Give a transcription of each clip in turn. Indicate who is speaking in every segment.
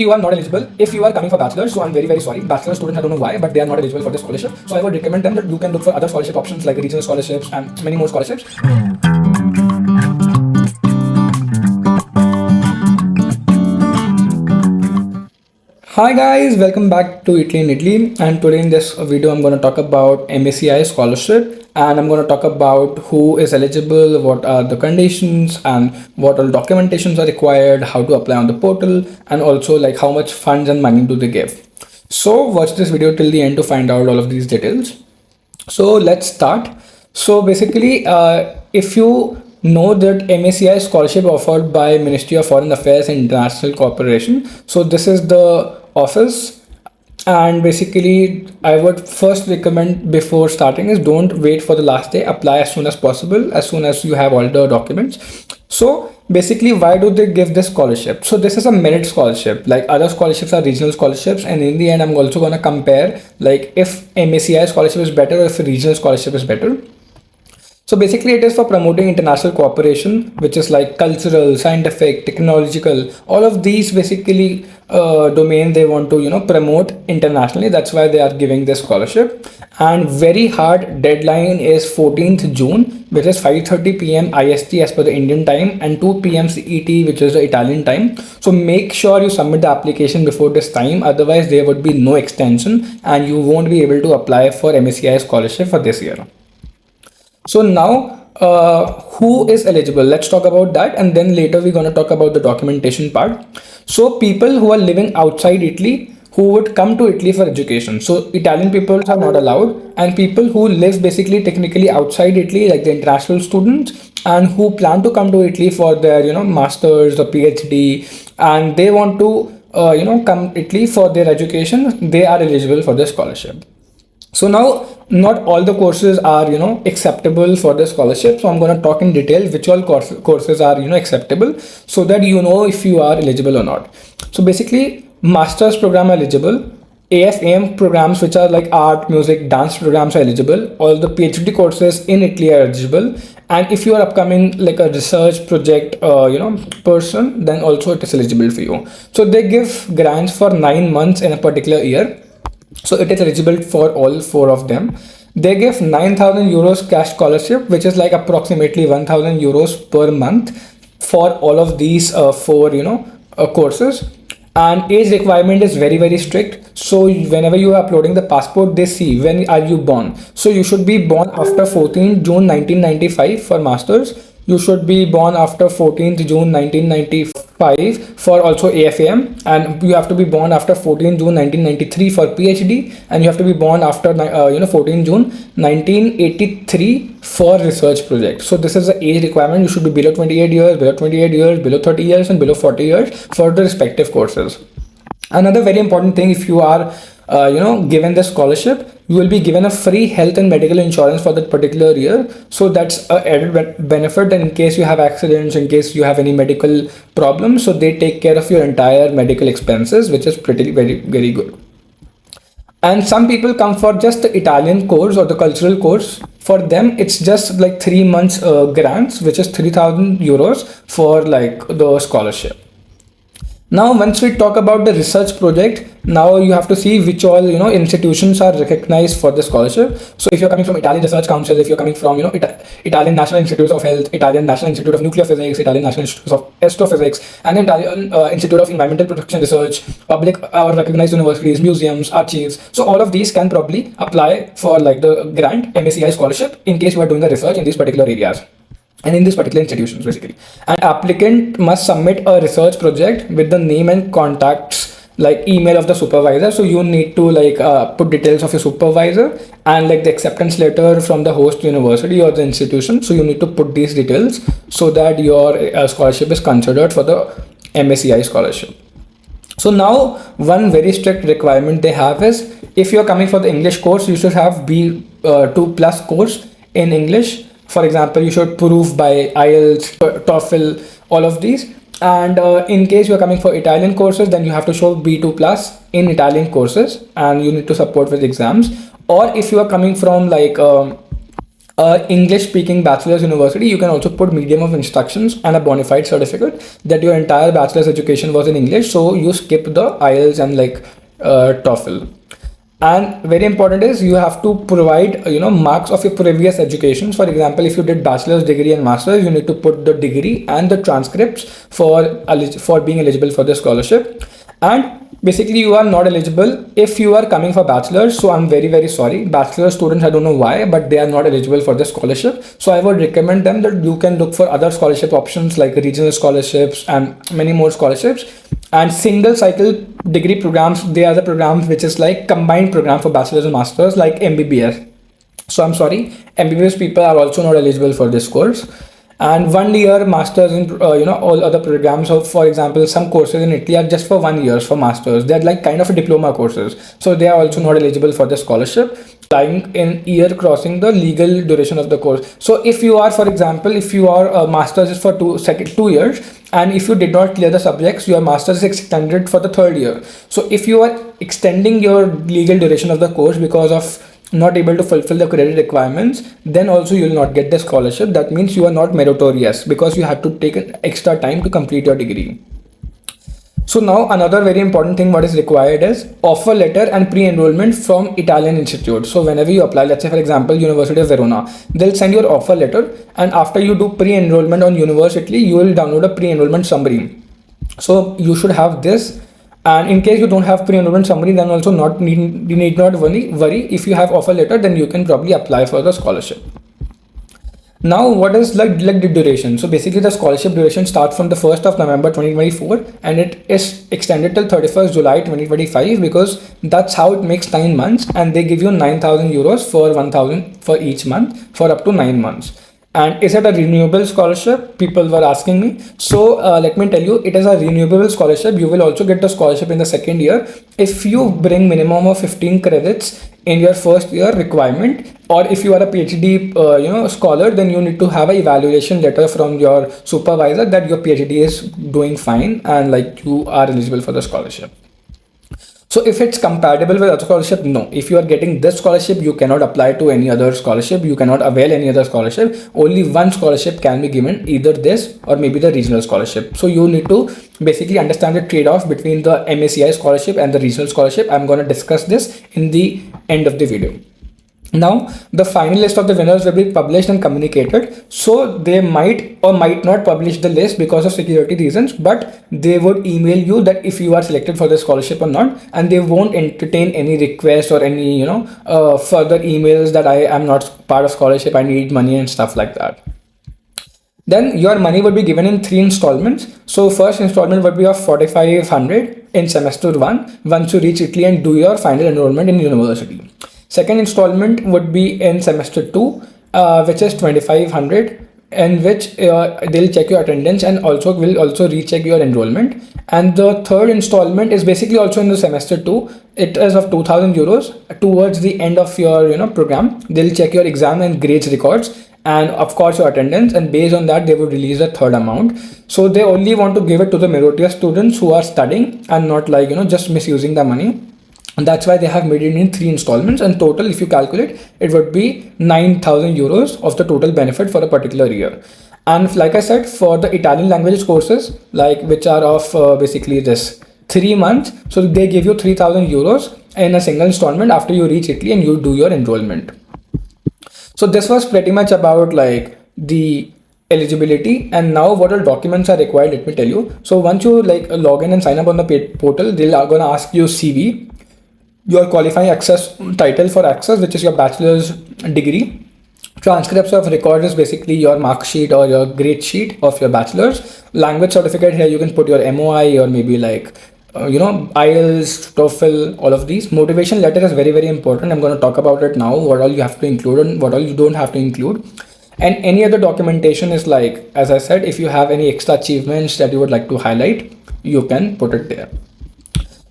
Speaker 1: You are not eligible if you are coming for bachelors. So I'm very sorry. Bachelor students, I don't know why, but they are not eligible for this scholarship. So I would recommend them that you can look for other scholarship options like regional scholarships and many more scholarships. Hi guys, welcome back to Italy in Italy, and today in this video I'm going to talk about MAECI scholarship, and I'm going to talk about who is eligible, what are the conditions, and what all documentations are required, how to apply on the portal, and also like how much funds and money do they give. So watch this video till the end to find out all of these details. So let's start. So basically, if you know that MAECI scholarship offered by Ministry of Foreign Affairs and International Cooperation. So this is the office, and basically I would first recommend before starting is don't wait for the last day, apply as soon as possible, as soon as you have all the documents. So basically, why do they give this scholarship? So this is a merit scholarship, like other scholarships are regional scholarships, and in the end I'm also going to compare like if MAECI scholarship is better or if regional scholarship is better. So basically it is for promoting international cooperation, which is like cultural, scientific, technological, all of these basically domain they want to promote internationally. That's why they are giving this scholarship. And very hard deadline is 14th June, which is 5:30 p.m. IST as per the Indian time, and 2 p.m. CET, which is the Italian time. So make sure you submit the application before this time, otherwise there would be no extension and you won't be able to apply for MAECI scholarship for this year. So now who is eligible? Let's talk about that, and then later we're going to talk about the documentation part. So people who are living outside Italy who would come to Italy for education. So Italian people are not allowed, and people who live basically technically outside Italy, like the international students, and who plan to come to Italy for their masters or PhD, and they want to come Italy for their education, they are eligible for the scholarship. So now not all the courses are acceptable for the scholarship, so I'm going to talk in detail which all courses are acceptable, so that you know if you are eligible or not. So basically, master's program eligible, AFAM programs which are like art, music, dance programs are eligible, all the PhD courses in Italy are eligible, and if you are upcoming like a research project person, then also it is eligible for you. So they give grants for 9 months in a particular year. So it is eligible for all 4 of them. They give 9,000 euros cash scholarship, which is like approximately 1,000 euros per month for all of these 4 courses. And age requirement is very strict. So whenever you are uploading the passport, they see when are you born. So you should be born after 14th June 1995 for masters. You should be born after 14th June 1995 for also AFAM, and you have to be born after 14th June 1993 for PhD, and you have to be born after 14th June 1983 for research project. So this is the age requirement. You should be below 28 years, below 28 years, below 30 years, and below 40 years for the respective courses. Another very important thing, if you are given the scholarship, you will be given a free health and medical insurance for that particular year. So that's a added benefit, and in case you have accidents, in case you have any medical problems, so they take care of your entire medical expenses, which is pretty very good. And some people come for just the Italian course or the cultural course. For them it's just like 3 months grants, which is 3,000 euros for like the scholarship. Now, once we talk about the research project, now you have to see which all institutions are recognized for the scholarship. So if you're coming from Italian Research Council, if you're coming from Italian National Institute of Health, Italian National Institute of Nuclear Physics, Italian National Institute of Astrophysics, and Italian Institute of Environmental Protection Research, public or recognized universities, museums, archives. So all of these can probably apply for like the grant MAECI scholarship in case you are doing a research in these particular areas and in these particular institutions basically. An applicant must submit a research project with the name and contacts, like email of the supervisor. So you need to like put details of your supervisor and like the acceptance letter from the host university or the institution. So you need to put these details so that your scholarship is considered for the MAECI scholarship. So now one very strict requirement they have is, if you're coming for the English course, you should have B2 plus course in English. For example, you should prove by IELTS, TOEFL, all of these. And in case you're coming for Italian courses, then you have to show B2 plus in Italian courses, and you need to support with exams. Or if you are coming from like English speaking bachelor's university, you can also put medium of instructions and a bona fide certificate that your entire bachelor's education was in English, so you skip the IELTS and like TOEFL. And very important is you have to provide marks of your previous educations. For example, if you did bachelor's degree and master's, you need to put the degree and the transcripts for being eligible for the scholarship. And basically you are not eligible if you are coming for bachelor's. So I'm very sorry, bachelor students, I don't know why, but they are not eligible for the scholarship. So I would recommend them that you can look for other scholarship options like regional scholarships and many more scholarships. And single cycle degree programs, they are the programs which is like combined program for bachelor's and master's, like MBBS. So I'm sorry, MBBS people are also not eligible for this course. And 1 year masters in all other programs. So for example, some courses in Italy are just for 1 year for masters. They're like kind of a diploma courses, so they are also not eligible for the scholarship, lying in year crossing the legal duration of the course. So if you are, for example, if you are a master's is for 2 years, and if you did not clear the subjects, your master's is extended for the 3rd year. So if you are extending your legal duration of the course because of not able to fulfill the credit requirements, then also you will not get the scholarship. That means you are not meritorious because you had to take an extra time to complete your degree. So now another very important thing what is required is offer letter and pre-enrollment from Italian institute. So whenever you apply, let's say for example University of Verona, they'll send your offer letter, and after you do pre-enrollment on university, you will download a pre-enrollment summary. So you should have this. And in case you don't have pre-enrollment summary, then also you need not worry. If you have offer letter, then you can probably apply for the scholarship. Now what is like the duration? So basically the scholarship duration starts from the 1st of November 2024 and it is extended till 31st July 2025, because that's how it makes 9 months, and they give you 9,000 euros for 1,000 for each month for up to 9 months. And is it a renewable scholarship? People were asking me. So let me tell you, it is a renewable scholarship. You will also get the scholarship in the 2nd year if you bring minimum of 15 credits in your 1st year requirement, or if you are a PhD scholar, then you need to have an evaluation letter from your supervisor that your PhD is doing fine and like you are eligible for the scholarship. So if it's compatible with other scholarship, no. If you are getting this scholarship, you cannot apply to any other scholarship. You cannot avail any other scholarship. Only one scholarship can be given, either this or maybe the regional scholarship. So you need to basically understand the trade-off between the MACI scholarship and the regional scholarship. I'm going to discuss this in the end of the video. Now, the final list of the winners will be published and communicated. So they might or might not publish the list because of security reasons, but they would email you that if you are selected for the scholarship or not, and they won't entertain any request or any further emails that I am not part of scholarship, I need money and stuff like that. Then your money would be given in 3 installments. So first installment would be of 4,500 in semester 1 once you reach Italy and do your final enrollment in university. Second installment would be in semester 2, which is 2,500, in which they'll check your attendance and also will also recheck your enrollment. And the third installment is basically also in the semester 2. It is of 2,000 euros. Towards the end of your program, they'll check your exam and grades records and of course your attendance, and based on that they would release a third amount. So they only want to give it to the meritorious students who are studying and not like just misusing the money. And that's why they have made it in 3 installments, and total, if you calculate, it would be 9,000 euros of the total benefit for a particular year. And like I said, for the Italian language courses, like which are of basically this 3 months, so they give you 3,000 euros in a single installment after you reach Italy and you do your enrollment. So this was pretty much about like the eligibility. And now what all documents are required, let me tell you. So once you log in and sign up on the portal, they're gonna ask you CV, your qualifying access title for access, which is your bachelor's degree. Transcripts of record is basically your mark sheet or your grade sheet of your bachelor's. Language certificate, here you can put your MOI or maybe IELTS, TOEFL, all of these. Motivation letter is very important. I'm going to talk about it now, what all you have to include and what all you don't have to include. And any other documentation is like, as I said, if you have any extra achievements that you would like to highlight, you can put it there.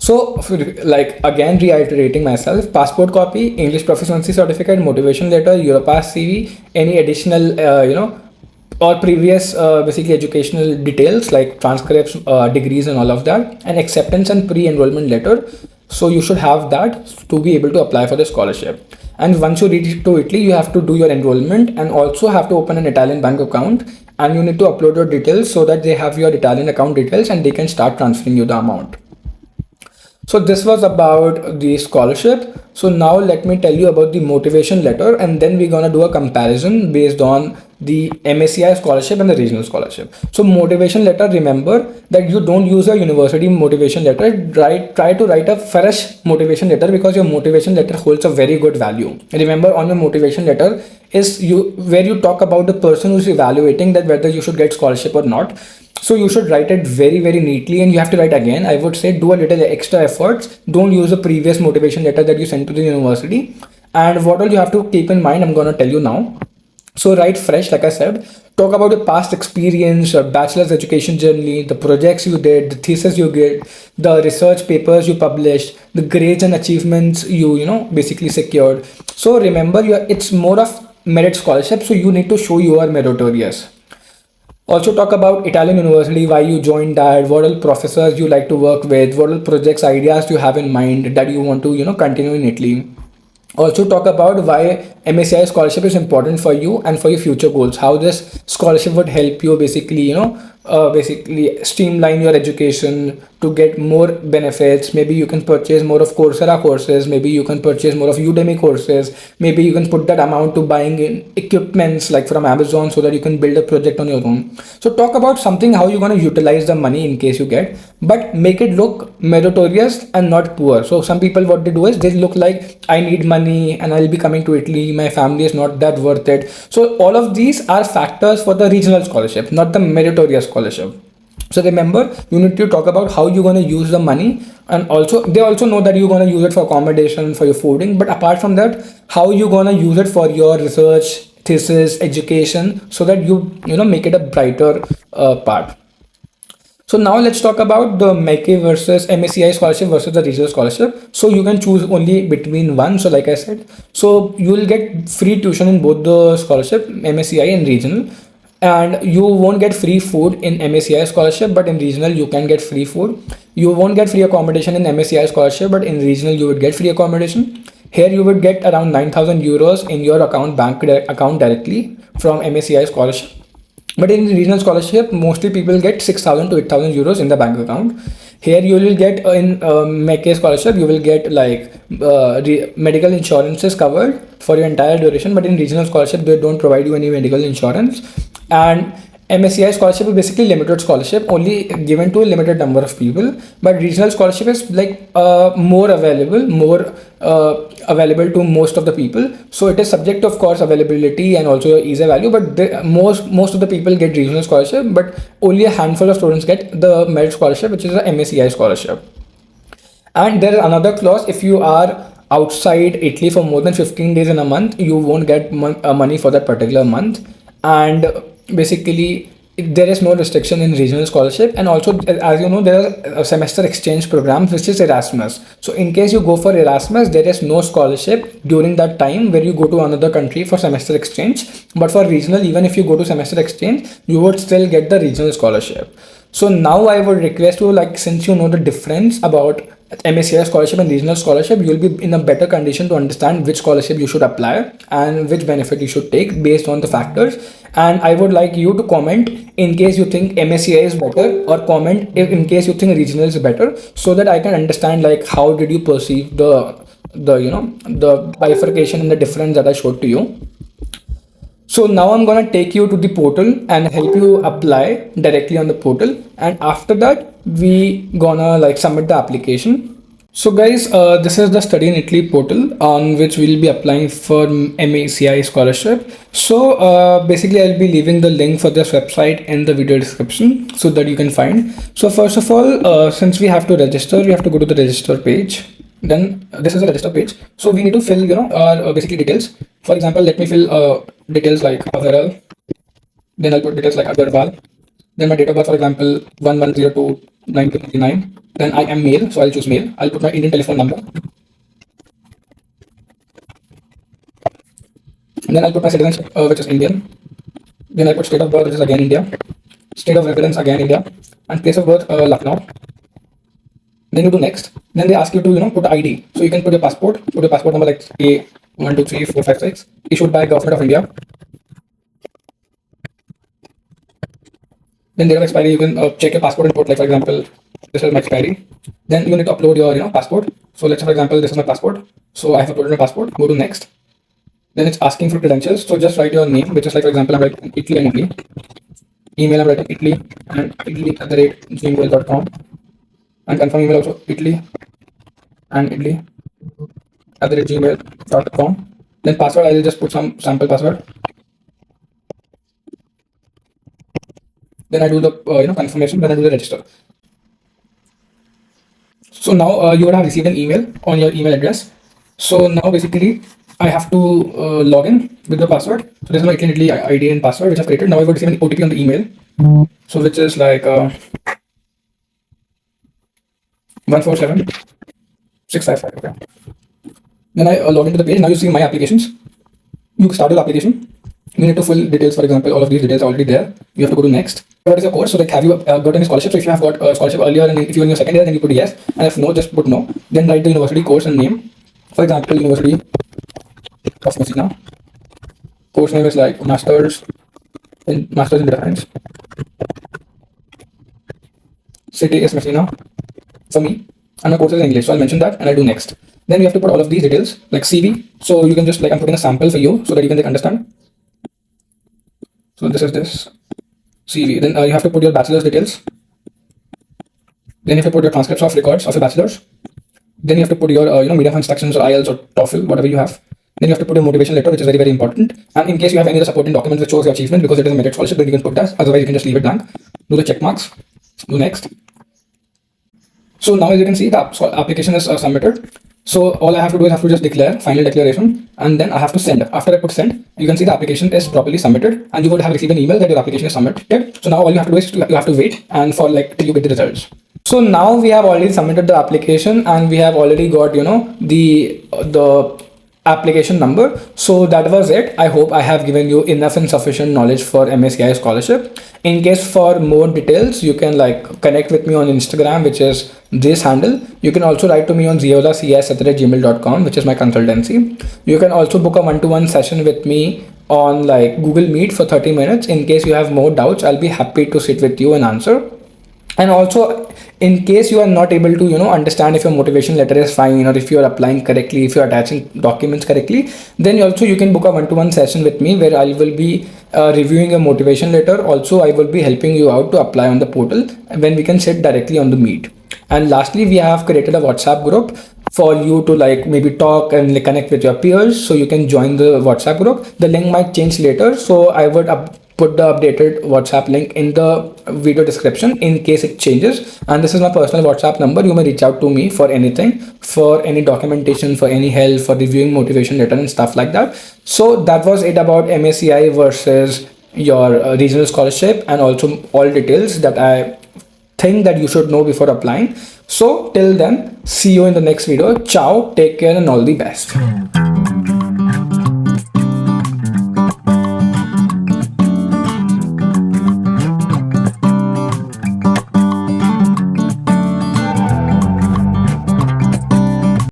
Speaker 1: So again, reiterating myself, passport copy, English proficiency certificate, motivation letter, Europass CV, any additional or previous basically educational details like transcripts, degrees and all of that, and acceptance and pre-enrollment letter. So you should have that to be able to apply for the scholarship. And once you reach to Italy, you have to do your enrollment and also have to open an Italian bank account, and you need to upload your details so that they have your Italian account details and they can start transferring you the amount. So this was about the scholarship. So now let me tell you about the motivation letter, and then we're gonna do a comparison based on the MACI scholarship and the regional scholarship. So motivation letter, remember that you don't use a university motivation letter. Try to write a fresh motivation letter, because your motivation letter holds a very good value. Remember, on your motivation letter is where you talk about the person who's evaluating that whether you should get scholarship or not. So you should write it very, very neatly, and you have to write again. I would say do a little extra efforts. Don't use the previous motivation letter that you sent to the university. And what all you have to keep in mind, I'm going to tell you now. So write fresh, like I said. Talk about your past experience, your bachelor's education journey, the projects you did, the thesis you did, the research papers you published, the grades and achievements you basically secured. So remember, it's more of merit scholarship, so you need to show you are meritorious. Also talk about Italian university, why you joined that, what all professors you like to work with, what all projects, ideas you have in mind that you want to continue in Italy. Also talk about why MACI scholarship is important for you and for your future goals, how this scholarship would help you basically basically streamline your education to get more benefits. Maybe you can purchase more of Coursera courses, maybe you can purchase more of Udemy courses, maybe you can put that amount to buying in equipments like from Amazon so that you can build a project on your own. So talk about something how you're going to utilize the money in case you get, but make it look meritorious and not poor. So some people, what they do is they look like, I need money and I'll be coming to Italy, my family is not that worth it. So all of these are factors for the regional scholarship, not the meritorious scholarship. So remember, you need to talk about how you're going to use the money, and also they also know that you're going to use it for accommodation, for your fooding, but apart from that, how you're going to use it for your research, thesis, education, so that you make it a brighter part. So now let's talk about the MAECI versus MACI scholarship versus the regional scholarship. So you can choose only between one. So like I said, so you will get free tuition in both the scholarship, MACI and regional. And you won't get free food in MACI scholarship, but in regional you can get free food. You won't get free accommodation in MACI scholarship, but in regional you would get free accommodation. Here you would get around 9,000 euros in your bank account directly from MACI scholarship. But in regional scholarship, mostly people get 6,000 to 8,000 euros in the bank account. Here you will get in MAECI scholarship, you will get like medical insurances covered for your entire duration. But in regional scholarship, they don't provide you any medical insurance. And MACI scholarship is basically limited scholarship, only given to a limited number of people. But regional scholarship is like more available to most of the people. So it is subject to, of course, availability and also easy value. But most of the people get regional scholarship, but only a handful of students get the merit scholarship, which is a MACI scholarship. And there is another clause: if you are outside Italy for more than 15 days in a month, you won't get money for that particular month. And basically there is no restriction in regional scholarship. And also, as you know, there are semester exchange programs, which is Erasmus. So in case you go for Erasmus, there is no scholarship during that time where you go to another country for semester exchange. But for regional, even if you go to semester exchange, you would still get the regional scholarship. So now I would request you, like, since you know the difference about MACI scholarship and regional scholarship, you will be in a better condition to understand which scholarship you should apply and which benefit you should take based on the factors. And I would like you to comment in case you think MACI is better, or comment if in case you think regional is better, so that I can understand like how did you perceive the bifurcation and the difference that I showed to you. So now I'm gonna take you to the portal and help you apply directly on the portal, and after that we gonna like submit the application. So guys, this is the Study in Italy portal on which we'll be applying for MACI scholarship. So basically I'll be leaving the link for this website in the video description so that you can find. So first of all, since we have to register, we have to go to the register page. Then this is a register page. So we need to fill our basically details. For example, let me fill details like aaviral. Then I'll put details like agarwal. Then my date of birth, for example, 1102/1999. Then I am male, so I'll choose male. I'll put my Indian telephone number. And then I'll put my citizenship, which is Indian. Then I put state of birth, which is again India. State of residence, again India. And place of birth, Lucknow. Then you do next. Then they ask you to, put ID. So you can put your passport number like A123456, issued by Government of India. Then date of expiry, you can check your passport and put, like, for example, this is my expiry. Then you need to upload your, passport. So let's say, for example, this is my passport. So I have uploaded my passport. Go to next. Then it's asking for credentials. So just write your name, which is like, for example, I'm writing Italy and Italy. Email, I'm writing Italy and italy@gmail.com. And confirm email also Italy and italy@gmail.com. Then password, I will just put some sample password. Then I do the confirmation. Then I do the register. So now you would have received an email on your email address. So now basically I have to log in with the password. So this is my Italy ID and password which I've created. Now I will receive an OTP on the email. So which is like 147655. Okay. Then I log into the page. Now you see my applications. You start your application. You need to fill details. For example, all of these details are already there. You have to go to next. What is your course? So like, have you got any scholarship? So if you have got a scholarship earlier and if you're in your second year, then you put yes. And if no, just put no. Then write the university, course and name. For example, University of Messina. Course name is like Masters in Data Science. City is Messina for me. And my course is English. So I'll mention that and I'll do next. Then you have to put all of these details like CV. So you can just like, I'm putting a sample for you so that you can like understand. So this is this CV. Then you have to put your bachelor's details. Then you have to put your transcripts of records of your bachelor's. Then you have to put your medium for instructions or IELTS or TOEFL, whatever you have. Then you have to put your motivation letter, which is very, very important. And in case you have any other supporting documents which shows your achievement, because it is a merit scholarship, then you can put that. Otherwise, you can just leave it blank. Do the check marks. Do next. So now as you can see, the application is submitted. So all I have to do is I have to just declare final declaration, and then I have to send. After I put send, you can see the application is properly submitted, and you would have received an email that your application is submitted. So now all you have to do is you have to wait and for like till you get the results. So now we have already submitted the application and we have already got the application number. So that was it. I hope I have given you enough and sufficient knowledge for MAECI scholarship. In case for more details, you can like connect with me on Instagram, which is this handle. You can also write to me on ziolacs@gmail.com, which is my consultancy. You can also book a one-to-one session with me on like Google Meet for 30 minutes. In case you have more doubts, I'll be happy to sit with you and answer. And also, in case you are not able to understand if your motivation letter is fine or if you are applying correctly, if you are attaching documents correctly, then you can book a one-to-one session with me where I will be reviewing your motivation letter. Also, I will be helping you out to apply on the portal when we can sit directly on the Meet. And lastly, we have created a WhatsApp group for you to like maybe talk and like connect with your peers. So you can join the WhatsApp group. The link might change later, so I would put the updated WhatsApp link in the video description in case it changes. And this is my personal WhatsApp number. You may reach out to me for anything, for any documentation, for any help, for reviewing motivation letter and stuff like that. So that was it about MAECI versus your regional scholarship, and also all details that I think that you should know before applying. So till then, see you in the next video. Ciao, take care and all the best.